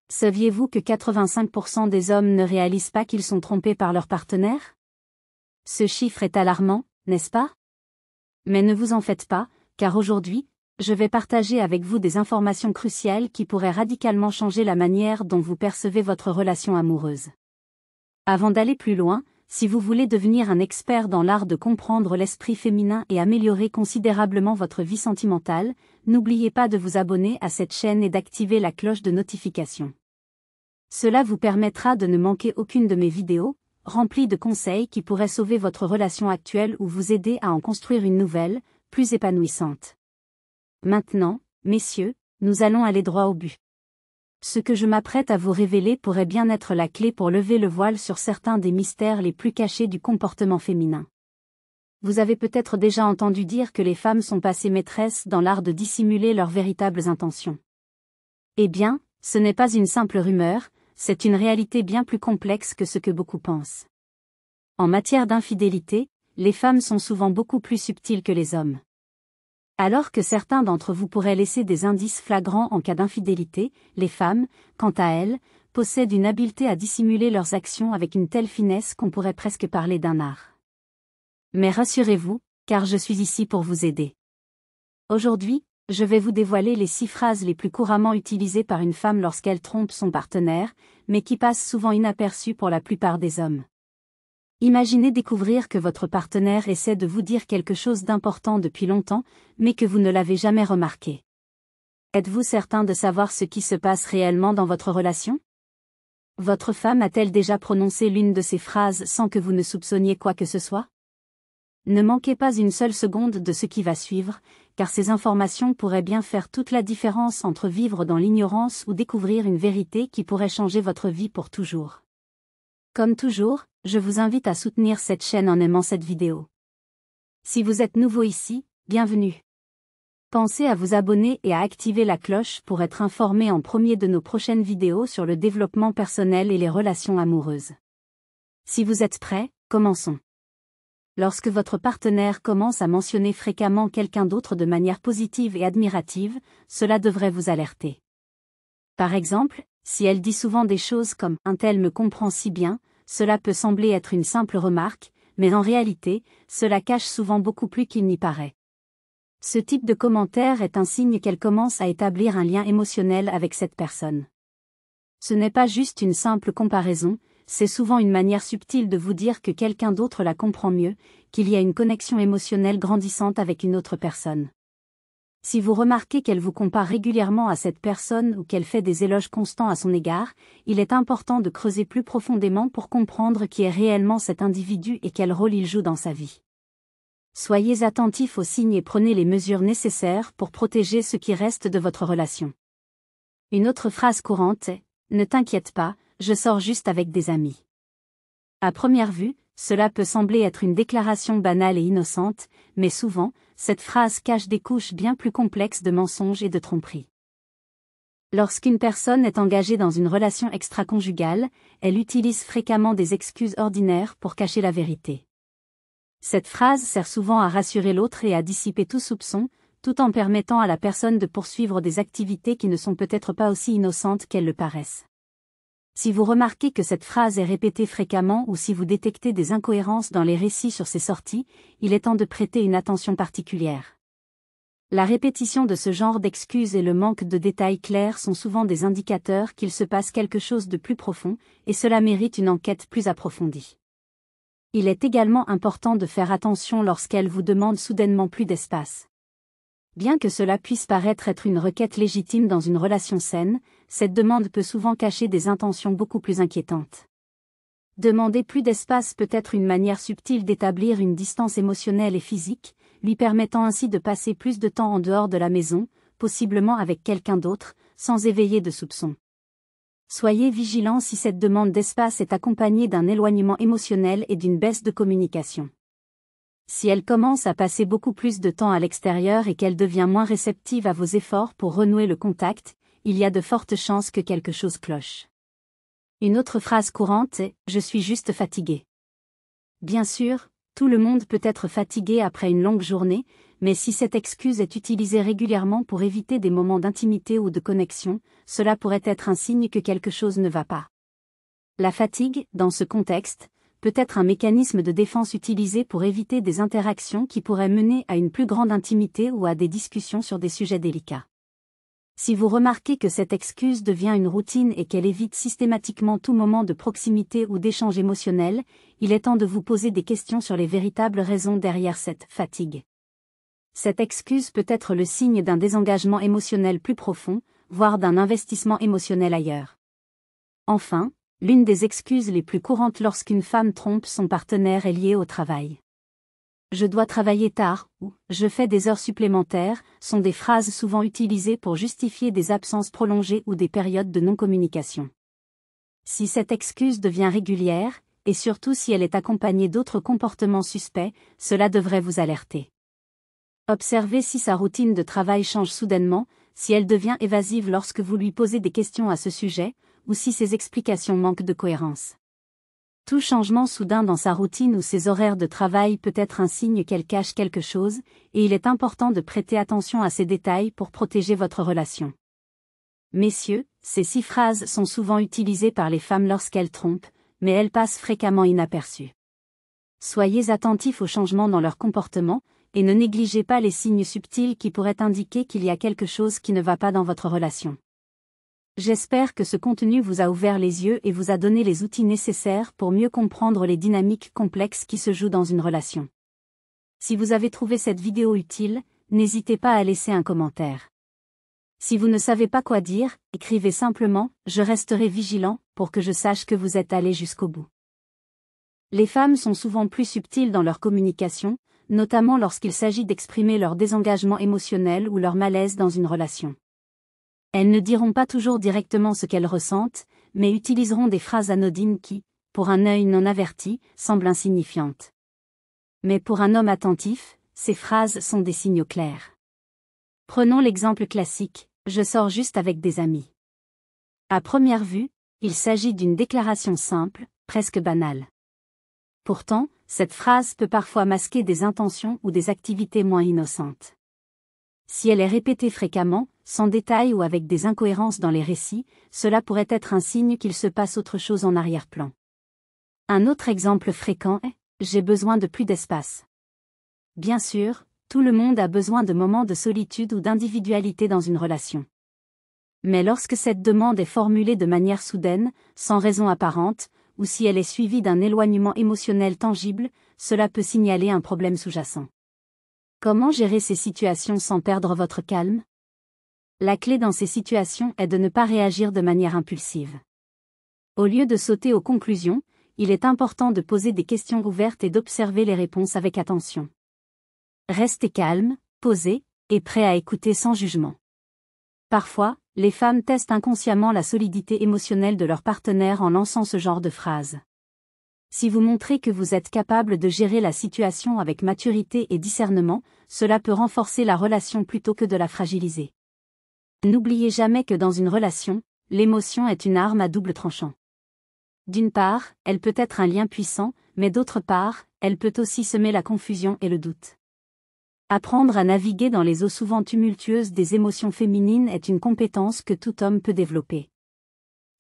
Saviez-vous que 85% des hommes ne réalisent pas qu'ils sont trompés par leur partenaire? Ce chiffre est alarmant, n'est-ce pas? Mais ne vous en faites pas, car aujourd'hui, je vais partager avec vous des informations cruciales qui pourraient radicalement changer la manière dont vous percevez votre relation amoureuse. Avant d'aller plus loin, si vous voulez devenir un expert dans l'art de comprendre l'esprit féminin et améliorer considérablement votre vie sentimentale, n'oubliez pas de vous abonner à cette chaîne et d'activer la cloche de notification. Cela vous permettra de ne manquer aucune de mes vidéos, remplies de conseils qui pourraient sauver votre relation actuelle ou vous aider à en construire une nouvelle, plus épanouissante. Maintenant, messieurs, nous allons aller droit au but. Ce que je m'apprête à vous révéler pourrait bien être la clé pour lever le voile sur certains des mystères les plus cachés du comportement féminin. Vous avez peut-être déjà entendu dire que les femmes sont passées maîtresses dans l'art de dissimuler leurs véritables intentions. Eh bien, ce n'est pas une simple rumeur, c'est une réalité bien plus complexe que ce que beaucoup pensent. En matière d'infidélité, les femmes sont souvent beaucoup plus subtiles que les hommes. Alors que certains d'entre vous pourraient laisser des indices flagrants en cas d'infidélité, les femmes, quant à elles, possèdent une habileté à dissimuler leurs actions avec une telle finesse qu'on pourrait presque parler d'un art. Mais rassurez-vous, car je suis ici pour vous aider. Aujourd'hui, je vais vous dévoiler les 6 phrases les plus couramment utilisées par une femme lorsqu'elle trompe son partenaire, mais qui passent souvent inaperçues pour la plupart des hommes. Imaginez découvrir que votre partenaire essaie de vous dire quelque chose d'important depuis longtemps, mais que vous ne l'avez jamais remarqué. Êtes-vous certain de savoir ce qui se passe réellement dans votre relation? Votre femme a-t-elle déjà prononcé l'une de ces phrases sans que vous ne soupçonniez quoi que ce soit? Ne manquez pas une seule seconde de ce qui va suivre, car ces informations pourraient bien faire toute la différence entre vivre dans l'ignorance ou découvrir une vérité qui pourrait changer votre vie pour toujours. Comme toujours, je vous invite à soutenir cette chaîne en aimant cette vidéo. Si vous êtes nouveau ici, bienvenue. Pensez à vous abonner et à activer la cloche pour être informé en premier de nos prochaines vidéos sur le développement personnel et les relations amoureuses. Si vous êtes prêts, commençons. Lorsque votre partenaire commence à mentionner fréquemment quelqu'un d'autre de manière positive et admirative, cela devrait vous alerter. Par exemple, si elle dit souvent des choses comme « un tel me comprend si bien », cela peut sembler être une simple remarque, mais en réalité, cela cache souvent beaucoup plus qu'il n'y paraît. Ce type de commentaire est un signe qu'elle commence à établir un lien émotionnel avec cette personne. Ce n'est pas juste une simple comparaison, c'est souvent une manière subtile de vous dire que quelqu'un d'autre la comprend mieux, qu'il y a une connexion émotionnelle grandissante avec une autre personne. Si vous remarquez qu'elle vous compare régulièrement à cette personne ou qu'elle fait des éloges constants à son égard, il est important de creuser plus profondément pour comprendre qui est réellement cet individu et quel rôle il joue dans sa vie. Soyez attentifs aux signes et prenez les mesures nécessaires pour protéger ce qui reste de votre relation. Une autre phrase courante est « Ne t'inquiète pas, je sors juste avec des amis ». À première vue, cela peut sembler être une déclaration banale et innocente, mais souvent, cette phrase cache des couches bien plus complexes de mensonges et de tromperies. Lorsqu'une personne est engagée dans une relation extra-conjugale, elle utilise fréquemment des excuses ordinaires pour cacher la vérité. Cette phrase sert souvent à rassurer l'autre et à dissiper tout soupçon, tout en permettant à la personne de poursuivre des activités qui ne sont peut-être pas aussi innocentes qu'elles le paraissent. Si vous remarquez que cette phrase est répétée fréquemment ou si vous détectez des incohérences dans les récits sur ses sorties, il est temps de prêter une attention particulière. La répétition de ce genre d'excuses et le manque de détails clairs sont souvent des indicateurs qu'il se passe quelque chose de plus profond, et cela mérite une enquête plus approfondie. Il est également important de faire attention lorsqu'elle vous demande soudainement plus d'espace. Bien que cela puisse paraître être une requête légitime dans une relation saine, cette demande peut souvent cacher des intentions beaucoup plus inquiétantes. Demander plus d'espace peut être une manière subtile d'établir une distance émotionnelle et physique, lui permettant ainsi de passer plus de temps en dehors de la maison, possiblement avec quelqu'un d'autre, sans éveiller de soupçons. Soyez vigilants si cette demande d'espace est accompagnée d'un éloignement émotionnel et d'une baisse de communication. Si elle commence à passer beaucoup plus de temps à l'extérieur et qu'elle devient moins réceptive à vos efforts pour renouer le contact, il y a de fortes chances que quelque chose cloche. Une autre phrase courante est « Je suis juste fatigué ». Bien sûr, Tout le monde peut être fatigué après une longue journée, mais si cette excuse est utilisée régulièrement pour éviter des moments d'intimité ou de connexion, cela pourrait être un signe que quelque chose ne va pas. La fatigue, dans ce contexte, peut être un mécanisme de défense utilisé pour éviter des interactions qui pourraient mener à une plus grande intimité ou à des discussions sur des sujets délicats. Si vous remarquez que cette excuse devient une routine et qu'elle évite systématiquement tout moment de proximité ou d'échange émotionnel, il est temps de vous poser des questions sur les véritables raisons derrière cette fatigue. Cette excuse peut être le signe d'un désengagement émotionnel plus profond, voire d'un investissement émotionnel ailleurs. Enfin, l'une des excuses les plus courantes lorsqu'une femme trompe son partenaire est liée au travail. Je dois travailler tard, ou je fais des heures supplémentaires, sont des phrases souvent utilisées pour justifier des absences prolongées ou des périodes de non-communication. Si cette excuse devient régulière, et surtout si elle est accompagnée d'autres comportements suspects, cela devrait vous alerter. Observez si sa routine de travail change soudainement, si elle devient évasive lorsque vous lui posez des questions à ce sujet, ou si ses explications manquent de cohérence. Tout changement soudain dans sa routine ou ses horaires de travail peut être un signe qu'elle cache quelque chose, et il est important de prêter attention à ces détails pour protéger votre relation. Messieurs, ces 6 phrases sont souvent utilisées par les femmes lorsqu'elles trompent, mais elles passent fréquemment inaperçues. Soyez attentifs aux changements dans leur comportement, et ne négligez pas les signes subtils qui pourraient indiquer qu'il y a quelque chose qui ne va pas dans votre relation. J'espère que ce contenu vous a ouvert les yeux et vous a donné les outils nécessaires pour mieux comprendre les dynamiques complexes qui se jouent dans une relation. Si vous avez trouvé cette vidéo utile, n'hésitez pas à laisser un commentaire. Si vous ne savez pas quoi dire, écrivez simplement « Je resterai vigilant » pour que je sache que vous êtes allé jusqu'au bout. Les femmes sont souvent plus subtiles dans leur communication, notamment lorsqu'il s'agit d'exprimer leur désengagement émotionnel ou leur malaise dans une relation. Elles ne diront pas toujours directement ce qu'elles ressentent, mais utiliseront des phrases anodines qui, pour un œil non averti, semblent insignifiantes. Mais pour un homme attentif, ces phrases sont des signaux clairs. Prenons l'exemple classique, je sors juste avec des amis. À première vue, il s'agit d'une déclaration simple, presque banale. Pourtant, cette phrase peut parfois masquer des intentions ou des activités moins innocentes. Si elle est répétée fréquemment, sans détail ou avec des incohérences dans les récits, cela pourrait être un signe qu'il se passe autre chose en arrière-plan. Un autre exemple fréquent est « j'ai besoin de plus d'espace ». Bien sûr, tout le monde a besoin de moments de solitude ou d'individualité dans une relation. Mais lorsque cette demande est formulée de manière soudaine, sans raison apparente, ou si elle est suivie d'un éloignement émotionnel tangible, cela peut signaler un problème sous-jacent. Comment gérer ces situations sans perdre votre calme ? La clé dans ces situations est de ne pas réagir de manière impulsive. Au lieu de sauter aux conclusions, il est important de poser des questions ouvertes et d'observer les réponses avec attention. Restez calme, posé, et prêt à écouter sans jugement. Parfois, les femmes testent inconsciemment la solidité émotionnelle de leur partenaire en lançant ce genre de phrases. Si vous montrez que vous êtes capable de gérer la situation avec maturité et discernement, cela peut renforcer la relation plutôt que de la fragiliser. N'oubliez jamais que dans une relation, l'émotion est une arme à double tranchant. D'une part, elle peut être un lien puissant, mais d'autre part, elle peut aussi semer la confusion et le doute. Apprendre à naviguer dans les eaux souvent tumultueuses des émotions féminines est une compétence que tout homme peut développer.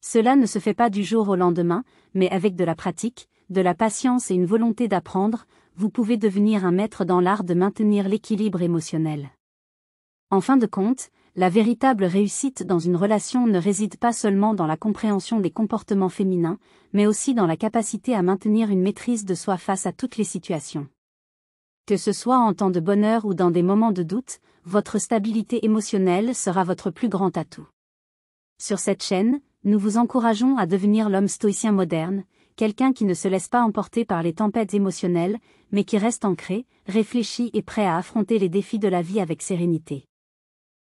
Cela ne se fait pas du jour au lendemain, mais avec de la pratique, de la patience et une volonté d'apprendre, vous pouvez devenir un maître dans l'art de maintenir l'équilibre émotionnel. En fin de compte, la véritable réussite dans une relation ne réside pas seulement dans la compréhension des comportements féminins, mais aussi dans la capacité à maintenir une maîtrise de soi face à toutes les situations. Que ce soit en temps de bonheur ou dans des moments de doute, votre stabilité émotionnelle sera votre plus grand atout. Sur cette chaîne, nous vous encourageons à devenir l'homme stoïcien moderne, quelqu'un qui ne se laisse pas emporter par les tempêtes émotionnelles, mais qui reste ancré, réfléchi et prêt à affronter les défis de la vie avec sérénité.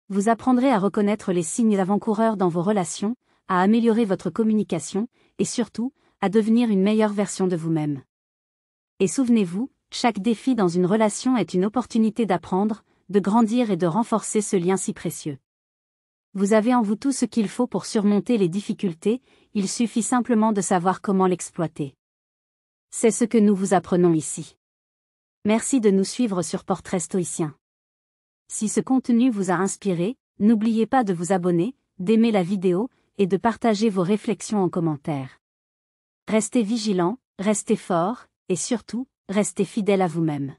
Vous apprendrez à reconnaître les signes avant-coureurs dans vos relations, à améliorer votre communication, et surtout, à devenir une meilleure version de vous-même. Et souvenez-vous, chaque défi dans une relation est une opportunité d'apprendre, de grandir et de renforcer ce lien si précieux. Vous avez en vous tout ce qu'il faut pour surmonter les difficultés, il suffit simplement de savoir comment l'exploiter. C'est ce que nous vous apprenons ici. Merci de nous suivre sur Portrait Stoïcien. Si ce contenu vous a inspiré, n'oubliez pas de vous abonner, d'aimer la vidéo, et de partager vos réflexions en commentaire. Restez vigilants, restez forts, et surtout, restez fidèles à vous-même.